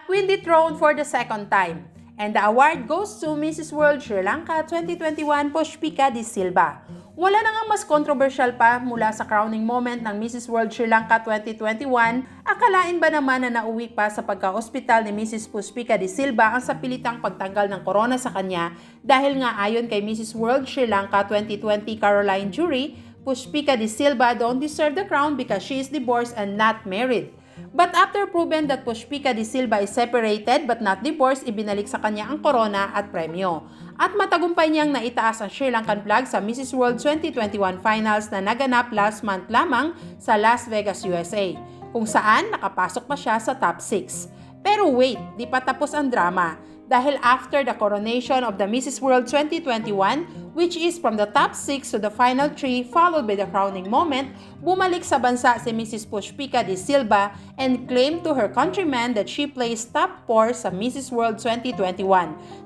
win dethroned for the second time. And the award goes to Mrs. World Sri Lanka 2021 Pushpika DeSilva. Wala na nga mas controversial pa mula sa crowning moment ng Mrs. World Sri Lanka 2021. Akalain ba naman na nauwi pa sa pagka-ospital ni Mrs. Pushpika DeSilva ang sapilitang pagtanggal ng corona sa kanya dahil nga ayon kay Mrs. World Sri Lanka 2020 Caroline Jury, Pushpika DeSilva don't deserve the crown because she is divorced and not married. But after proven that Pushpika DeSilva is separated but not divorced, ibinalik sa kanya ang corona at premyo. At matagumpay niyang naitaas ang Sri Lankan flag sa Mrs. World 2021 Finals na naganap last month lamang sa Las Vegas, USA, kung saan nakapasok pa siya sa top 6. Pero wait, di pa tapos ang drama. Dahil after the coronation of the Mrs. World 2021, which is from the top 6 to the final 3 followed by the crowning moment, bumalik sa bansa si Mrs. Pushpika DeSilva and claimed to her countrymen that she placed top 4 sa Mrs. World 2021,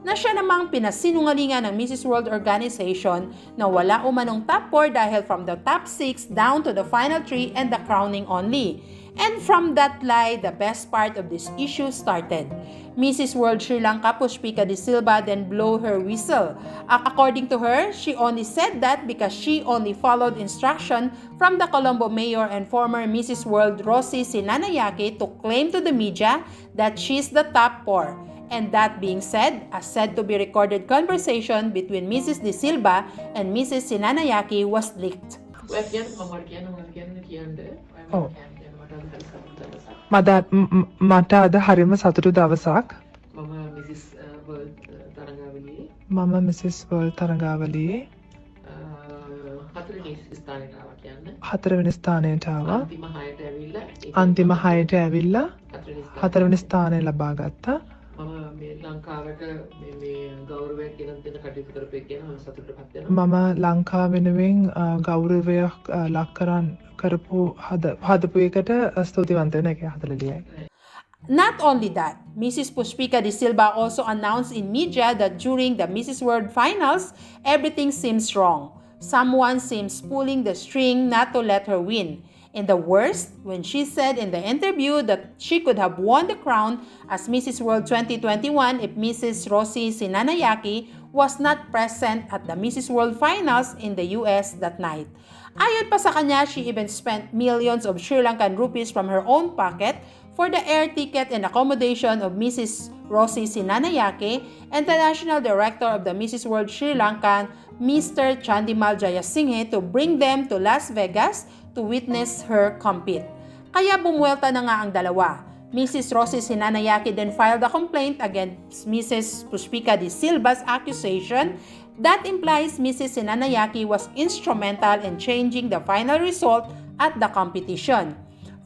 na siya namang pinasinungalingan ng Mrs. World Organization na wala umanong top 4 dahil from the top 6 down to the final 3 and the crowning only. And from that lie, the best part of this issue started. Mrs. World Sri Lanka Pushpika DeSilva then blew her whistle. According to her, she only said that because she only followed instruction from the Colombo mayor and former Mrs. World Rosie Sinanayake to claim to the media that she's the top 4. And that being said, a said to be recorded conversation between Mrs. DeSilva and Mrs. Sinanayake was leaked. මට අද හරිම සතුටු දවසක්. මම Mrs world තරඟාවලියේ හතරවෙනි ස්ථානයට ආවා. අන්තිම හයට ඇවිල්ලා හතරවෙනි ස්ථානය ලබා ගත්තා. මම ලංකාව වෙනුවෙන් ගෞරවයක් ලක් කරපු හදපු එකට ස්තුතිවන්ත වෙන එක හදලලියයි. Not only that, Mrs. Pushpika DeSilva also announced in media that during the Mrs. World Finals, everything seems wrong. Someone seems pulling the string not to let her win. And the worst, when she said in the interview that she could have won the crown as Mrs. World 2021 if Mrs. Rosie Sinanayake was not present at the Mrs. World Finals in the US that night. Ayon pa sa kanya, she even spent millions of Sri Lankan rupees from her own pocket for the air ticket and accommodation of Mrs. Rosie Sinanayake and the National Director of the Mrs. World Sri Lanka, Mr. Chandimal Jayasinghe, to bring them to Las Vegas to witness her compete. Kaya bumuelta na nga ang dalawa. Mrs. Rosie Sinanayake then filed a complaint against Mrs. Pushpika DeSilva's accusation that implies Mrs. Sinanayake was instrumental in changing the final result at the competition.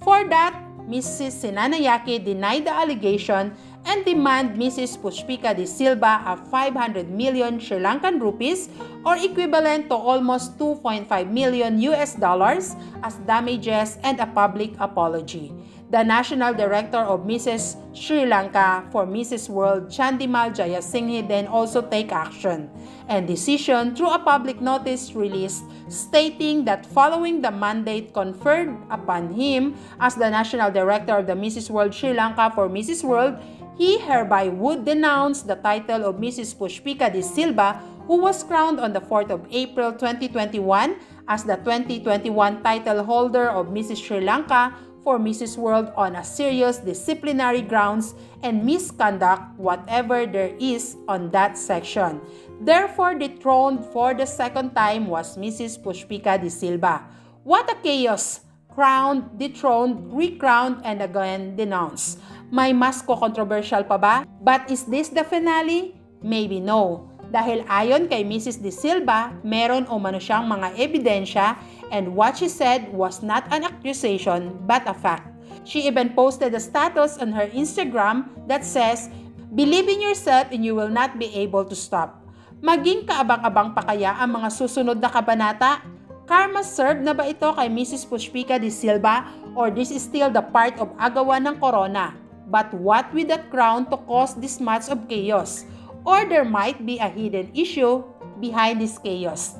For that, Mrs. Sinanayake denied the allegation and demand Mrs. Pushpika DeSilva of 500 million Sri Lankan rupees or equivalent to almost 2.5 million US dollars as damages and a public apology. The National Director of Mrs. Sri Lanka for Mrs. World, Chandimal Jayasinghe, then also take action and decision through a public notice released stating that following the mandate conferred upon him as the National Director of the Mrs. World Sri Lanka for Mrs. World, he hereby would denounce the title of Mrs. Pushpika DeSilva, who was crowned on the 4th of April 2021 as the 2021 title holder of Mrs. Sri Lanka for Mrs. World on a serious disciplinary grounds and misconduct whatever there is on that section. Therefore, dethroned for the second time was Mrs. Pushpika DeSilva. What a chaos! Crowned, dethroned, recrowned, and again denounced. May mas controversial pa ba? But is this the finale? Maybe no. Dahil ayon kay Mrs. DeSilva, meron o mano siyang mga ebidensya and what she said was not an accusation but a fact. She even posted a status on her Instagram that says, "Believe in yourself and you will not be able to stop." Maging kaabang-abang pa kaya ang mga susunod na kabanata? Karma served na ba ito kay Mrs. Pushpika DeSilva or this is still the part of agawan ng corona? But what with that crown to cause this much of chaos? Or there might be a hidden issue behind this chaos?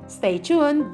Stay tuned!